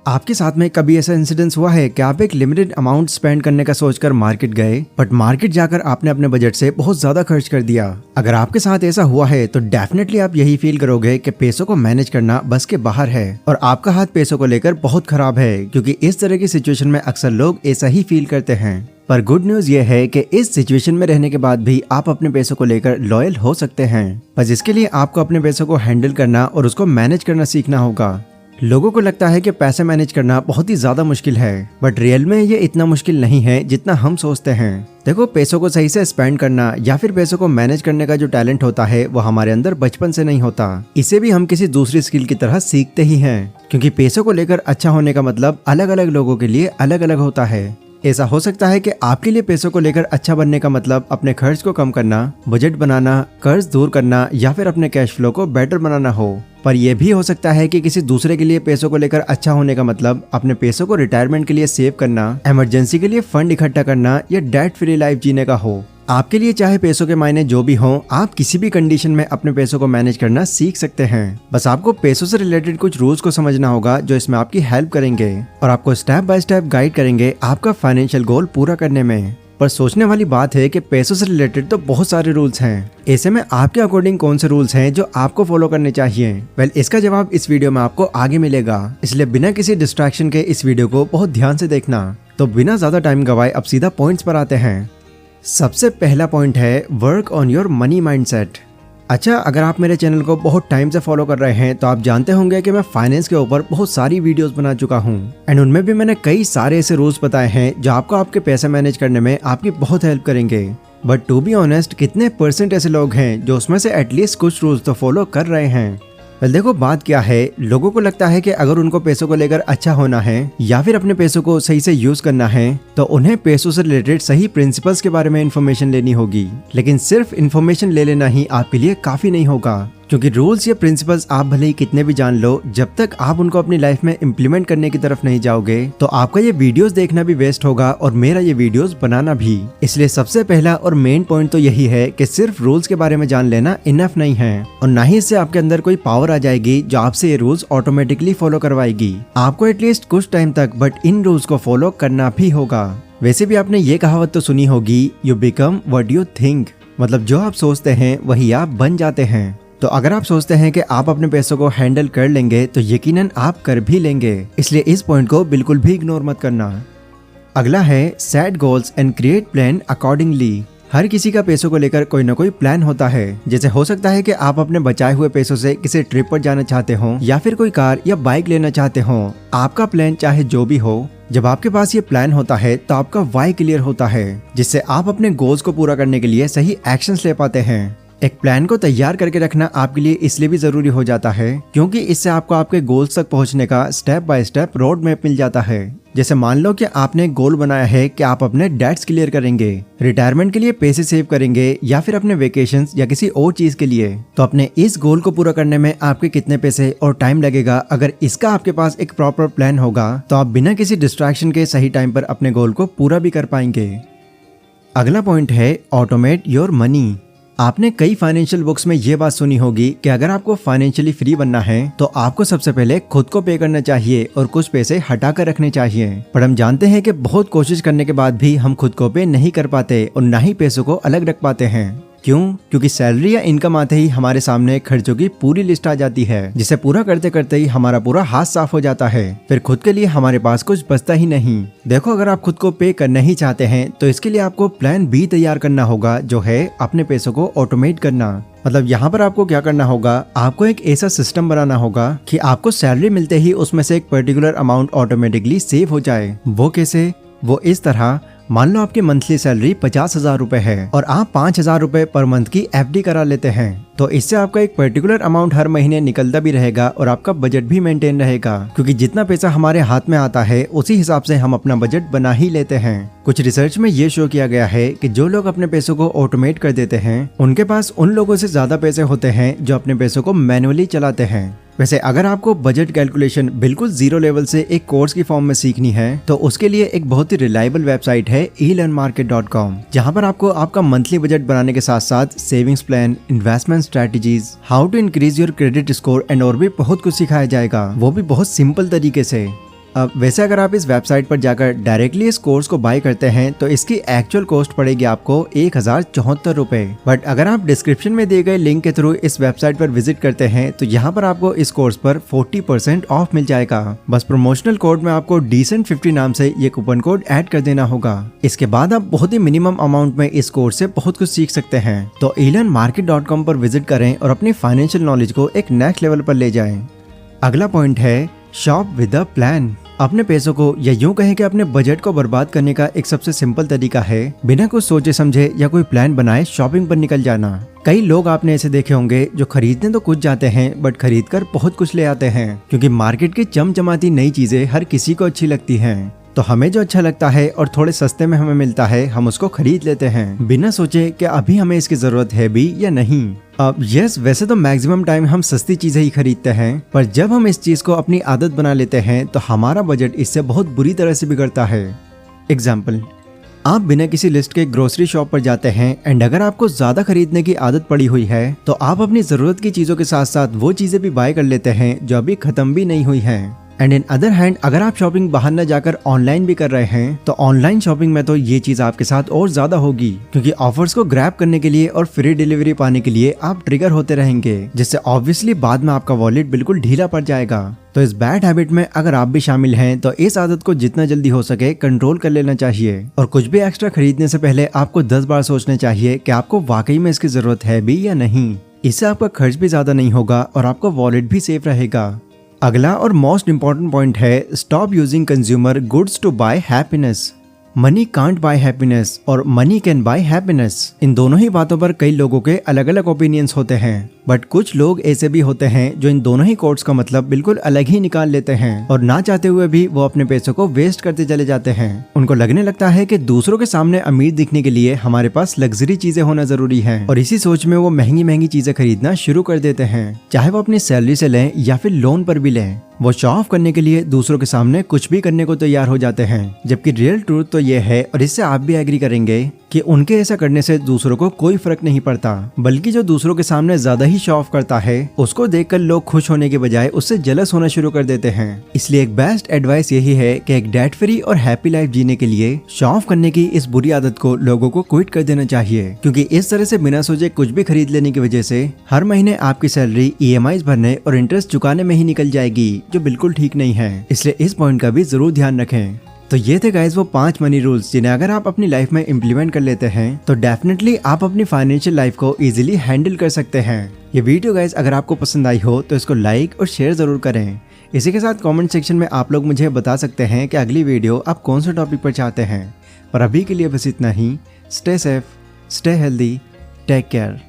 आपके साथ में कभी ऐसा इंसिडेंस हुआ है कि आप एक लिमिटेड अमाउंट स्पेंड करने का सोचकर मार्केट गए, बट मार्केट जाकर आपने अपने बजट से बहुत ज्यादा खर्च कर दिया। अगर आपके साथ ऐसा हुआ है तो डेफिनेटली आप यही फील करोगे कि पैसों को मैनेज करना बस के बाहर है और आपका हाथ पैसों को लेकर बहुत खराब है, क्योंकि इस तरह की सिचुएशन में अक्सर लोग ऐसा ही फील करते हैं। पर गुड न्यूज ये है कि इस सिचुएशन में रहने के बाद भी आप अपने पैसों को लेकर लॉयल हो सकते हैं। बस इसके लिए आपको अपने पैसों को हैंडल करना और उसको मैनेज करना सीखना होगा। लोगों को लगता है कि पैसे मैनेज करना बहुत ही ज्यादा मुश्किल है, बट रियल में ये इतना मुश्किल नहीं है जितना हम सोचते हैं। देखो, पैसों को सही से स्पेंड करना या फिर पैसों को मैनेज करने का जो टैलेंट होता है वो हमारे अंदर बचपन से नहीं होता। इसे भी हम किसी दूसरी स्किल की तरह सीखते ही हैं, क्योंकि पैसों को लेकर अच्छा होने का मतलब अलग अलग लोगों के लिए अलग अलग होता है। ऐसा हो सकता है कि आपके लिए पैसों को लेकर अच्छा बनने का मतलब अपने खर्च को कम करना, बजट बनाना, कर्ज दूर करना या फिर अपने कैश फ्लो को बेटर बनाना हो। पर यह भी हो सकता है कि किसी दूसरे के लिए पैसों को लेकर अच्छा होने का मतलब अपने पैसों को रिटायरमेंट के लिए सेव करना, इमरजेंसी के लिए फंड इकट्ठा करना या डेट फ्री लाइफ जीने का हो। आपके लिए चाहे पैसों के मायने जो भी हों, आप किसी भी कंडीशन में अपने पैसों को मैनेज करना सीख सकते हैं। बस आपको पैसों से रिलेटेड कुछ रूल्स को समझना होगा जो इसमें आपकी हेल्प करेंगे और आपको स्टेप बाय स्टेप गाइड करेंगे आपका फाइनेंशियल गोल पूरा करने में। पर सोचने वाली बात है कि पैसों से रिलेटेड तो बहुत सारे रूल्स हैं। ऐसे में आपके अकॉर्डिंग कौन से रूल्स हैं जो आपको फॉलो करने चाहिए? वेल, इसका जवाब इस वीडियो में आपको आगे मिलेगा, इसलिए बिना किसी डिस्ट्रैक्शन के इस वीडियो को बहुत ध्यान से देखना। तो बिना ज्यादा टाइम गवाए अब सीधा पॉइंट्स पर आते हैं। सबसे पहला पॉइंट है work on your money mindset. अच्छा, अगर आप मेरे चैनल को बहुत टाइम से फॉलो कर रहे हैं तो आप जानते होंगे कि मैं फाइनेंस के ऊपर बहुत सारी वीडियोस बना चुका हूं एंड उनमें भी मैंने कई सारे ऐसे रूल्स बताए हैं जो आपको आपके पैसे मैनेज करने में आपकी बहुत हेल्प करेंगे। बट टू बी ऑनेस्ट, कितने % ऐसे लोग हैं जो उसमें से एटलीस्ट कुछ रूल्स तो फॉलो कर रहे हैं? वेल, देखो बात क्या है, लोगों को लगता है कि अगर उनको पैसों को लेकर अच्छा होना है या फिर अपने पैसों को सही से यूज करना है तो उन्हें पैसों से रिलेटेड सही प्रिंसिपल्स के बारे में इन्फॉर्मेशन लेनी होगी। लेकिन सिर्फ इन्फॉर्मेशन ले लेना ही आपके लिए काफी नहीं होगा, क्योंकि रूल्स या प्रिंसिपल्स आप भले ही कितने भी जान लो, जब तक आप उनको अपनी लाइफ में इम्प्लीमेंट करने की तरफ नहीं जाओगे तो आपका ये वीडियोस देखना भी वेस्ट होगा और मेरा ये वीडियोस बनाना भी। इसलिए सबसे पहला और मेन पॉइंट तो यही है कि सिर्फ रूल्स के बारे में जान लेना इनफ नहीं है और ना ही इससे आपके अंदर कोई पावर आ जाएगी जो आपसे ये रूल्स ऑटोमेटिकली फॉलो करवाएगी। आपको एटलीस्ट कुछ टाइम तक बट इन रूल्स को फॉलो करना भी होगा। वैसे भी आपने ये कहावत तो सुनी होगी, you become what you think, मतलब जो आप सोचते हैं वही आप बन जाते हैं। तो अगर आप सोचते हैं कि आप अपने पैसों को हैंडल कर लेंगे तो यकीनन आप कर भी लेंगे, इसलिए इस पॉइंट को बिल्कुल भी इग्नोर मत करना। अगला है set goals and create plan accordingly. हर किसी का पैसों को लेकर कोई ना कोई प्लान होता है। जैसे हो सकता है कि आप अपने बचाए हुए पैसों से किसी ट्रिप पर जाना चाहते हो या फिर कोई कार या बाइक लेना चाहते हो। आपका प्लान चाहे जो भी हो, जब आपके पास ये प्लान होता है तो आपका वाई क्लियर होता है, जिससे आप अपने गोल्स को पूरा करने के लिए सही एक्शंस ले पाते हैं। एक प्लान को तैयार करके रखना आपके लिए इसलिए भी जरूरी हो जाता है क्योंकि इससे आपको आपके गोल्स तक पहुंचने का step by step road map मिल जाता है। जैसे मान लो कि आपने एक गोल बनाया है कि आप अपने डेट्स क्लियर करेंगे, रिटायरमेंट के लिए पैसे सेव करेंगे या फिर अपने वेकेशंस या किसी और चीज के लिए, तो अपने इस गोल को पूरा करने में आपके कितने पैसे और टाइम लगेगा, अगर इसका आपके पास एक प्रॉपर प्लान होगा तो आप बिना किसी डिस्ट्रैक्शन के सही टाइम पर अपने गोल को पूरा भी कर पाएंगे। अगला पॉइंट है ऑटोमेट योर मनी। आपने कई फाइनेंशियल बुक्स में ये बात सुनी होगी कि अगर आपको फाइनेंशियली फ्री बनना है तो आपको सबसे पहले खुद को पे करना चाहिए और कुछ पैसे हटा कर रखने चाहिए। पर हम जानते हैं कि बहुत कोशिश करने के बाद भी हम खुद को पे नहीं कर पाते और ना ही पैसों को अलग रख पाते हैं। क्यों? क्योंकि सैलरी या इनकम आते ही हमारे सामने खर्चों की पूरी लिस्ट आ जाती है, जिसे पूरा करते करते ही हमारा पूरा हाथ साफ हो जाता है। फिर खुद के लिए हमारे पास कुछ बचता ही नहीं। देखो, अगर आप खुद को पे करना ही चाहते हैं तो इसके लिए आपको प्लान बी तैयार करना होगा, जो है अपने पैसों को ऑटोमेट करना। मतलब यहाँ पर आपको क्या करना होगा, आपको एक ऐसा सिस्टम बनाना होगा कि आपको सैलरी मिलते ही उसमें से एक पर्टिकुलर अमाउंट ऑटोमेटिकली सेव हो जाए। वो कैसे? वो इस तरह, मान लो आपकी मंथली सैलरी 50,000 रुपए है और आप 5,000 रुपए पर मंथ की FD करा लेते हैं, तो इससे आपका एक पर्टिकुलर अमाउंट हर महीने निकलता भी रहेगा और आपका बजट भी मेंटेन रहेगा, क्योंकि जितना पैसा हमारे हाथ में आता है उसी हिसाब से हम अपना बजट बना ही लेते हैं। कुछ रिसर्च में ये शो किया गया है कि जो लोग अपने पैसों को ऑटोमेट कर देते हैं उनके पास उन लोगों से ज्यादा पैसे होते हैं जो अपने पैसों को मैनुअली चलाते हैं। वैसे अगर आपको बजट कैलकुलेशन बिल्कुल जीरो लेवल से एक कोर्स की फॉर्म में सीखनी है तो उसके लिए एक बहुत ही रिलायबल वेबसाइट है elearnmarket.com, जहां पर आपको आपका मंथली बजट बनाने के साथ साथ savings plan, investment strategies, how to increase your credit score and और भी बहुत कुछ सिखाया जाएगा, वो भी बहुत सिंपल तरीके से। अब वैसे अगर आप इस वेबसाइट पर जाकर डायरेक्टली इस कोर्स को बाय करते हैं तो इसकी एक्चुअल कॉस्ट पड़ेगी आपको 1074 रुपए। बट अगर आप डिस्क्रिप्शन में दिए गए लिंक के थ्रू इस वेबसाइट पर विजिट करते हैं तो यहाँ पर आपको इस कोर्स पर 40% ऑफ मिल जाएगा। बस प्रमोशनल कोड में आपको Decent50 नाम से ये कूपन कोड ऐड कर देना होगा। इसके बाद आप बहुत ही मिनिमम अमाउंट में इस कोर्स से बहुत कुछ सीख सकते हैं। तो earnmarket.com पर विजिट करें और अपनी फाइनेंशियल नॉलेज को एक नेक्स्ट लेवल पर ले जाएं। अगला पॉइंट है शॉप विद अ प्लान। अपने पैसों को या यूं कहें कि अपने बजट को बर्बाद करने का एक सबसे सिंपल तरीका है बिना कुछ सोचे समझे या कोई प्लान बनाए शॉपिंग पर निकल जाना। कई लोग आपने ऐसे देखे होंगे जो खरीदने तो कुछ जाते हैं बट खरीद कर बहुत कुछ ले आते हैं, क्योंकि मार्केट की चमचमाती नई चीजें हर किसी को अच्छी लगती हैं। तो हमें जो अच्छा लगता है और थोड़े सस्ते में हमें मिलता है हम उसको खरीद लेते हैं बिना सोचे कि अभी हमें इसकी जरूरत है भी या नहीं। अब यस, वैसे तो मैक्सिमम टाइम हम सस्ती चीजें ही खरीदते हैं, पर जब हम इस चीज को अपनी आदत बना लेते हैं तो हमारा बजट इससे बहुत बुरी तरह से बिगड़ता है। एग्जाम्पल, आप बिना किसी लिस्ट के ग्रोसरी शॉप पर जाते हैं एंड अगर आपको ज्यादा खरीदने की आदत पड़ी हुई है तो आप अपनी जरूरत की चीजों के साथ साथ वो चीजें भी बाय कर लेते हैं जो अभी खत्म भी नहीं हुई है। एंड इन अदर हैंड, अगर आप शॉपिंग बाहर न जाकर ऑनलाइन भी कर रहे हैं तो ऑनलाइन शॉपिंग में तो ये चीज आपके साथ और ज्यादा होगी, क्योंकि ऑफर्स को ग्रैब करने के लिए और फ्री डिलीवरी पाने के लिए आप ट्रिगर होते रहेंगे, जिससे ऑब्वियसली बाद में आपका वॉलेट बिल्कुल ढीला पड़ जाएगा। तो इस बैड हैबिट में अगर आप भी शामिल हैं तो इस आदत को जितना जल्दी हो सके कंट्रोल कर लेना चाहिए और कुछ भी एक्स्ट्रा खरीदने से पहले आपको 10 बार सोचना चाहिए कि आपको वाकई में इसकी जरूरत है भी या नहीं। इससे आपका खर्च भी ज्यादा नहीं होगा और आपका वॉलेट भी सेफ रहेगा। अगला और मोस्ट इंपॉर्टेंट पॉइंट है stop using consumer goods to buy happiness. Money can't buy happiness और मनी कैन बाय हैप्पीनेस, इन दोनों ही बातों पर कई लोगों के अलग अलग ओपिनियंस होते हैं, बट कुछ लोग ऐसे भी होते हैं जो इन दोनों ही कोट्स का मतलब बिल्कुल अलग ही निकाल लेते हैं और ना चाहते हुए भी वो अपने पैसों को वेस्ट करते चले जाते हैं। उनको लगने लगता है कि दूसरों के सामने अमीर दिखने के लिए हमारे पास लग्जरी चीजें होना जरूरी है और इसी सोच में वो महंगी महंगी चीजें खरीदना शुरू कर देते हैं, चाहे वो अपनी सैलरी से लें या फिर लोन पर भी लें। वो शो ऑफ करने के लिए दूसरों के सामने कुछ भी करने को तैयार हो जाते हैं, जबकि रियल ट्रूथ तो ये है, और इससे आप भी एग्री करेंगे, कि उनके ऐसा करने से दूसरों को कोई फर्क नहीं पड़ता, बल्कि जो दूसरों के सामने ज्यादा ही शो ऑफ करता है उसको देखकर लोग खुश होने के बजाय उससे जेलस होना शुरू कर देते हैं। इसलिए एक बेस्ट एडवाइस यही है कि एक डेट फ्री और हैप्पी लाइफ जीने के लिए शो ऑफ करने की इस बुरी आदत को लोगों को क्विट कर देना चाहिए, क्योंकि इस तरह से बिना सोचे कुछ भी खरीद लेने की वजह से हर महीने आपकी सैलरी EMIs भरने और इंटरेस्ट चुकाने में ही निकल जाएगी, जो बिल्कुल ठीक नहीं है। इसलिए इस पॉइंट का भी जरूर ध्यान रखें। तो ये थे गाइज वो 5 मनी रूल्स जिन्हें अगर आप अपनी लाइफ में इम्प्लीमेंट कर लेते हैं तो डेफिनेटली आप अपनी फाइनेंशियल लाइफ को इजीली हैंडल कर सकते हैं। ये वीडियो गाइज अगर आपको पसंद आई हो तो इसको लाइक और शेयर जरूर करें। इसी के साथ कमेंट सेक्शन में आप लोग मुझे बता सकते हैं कि अगली वीडियो आप कौन से टॉपिक पर चाहते हैं। पर अभी के लिए बस इतना ही। Stay safe, stay healthy, take care.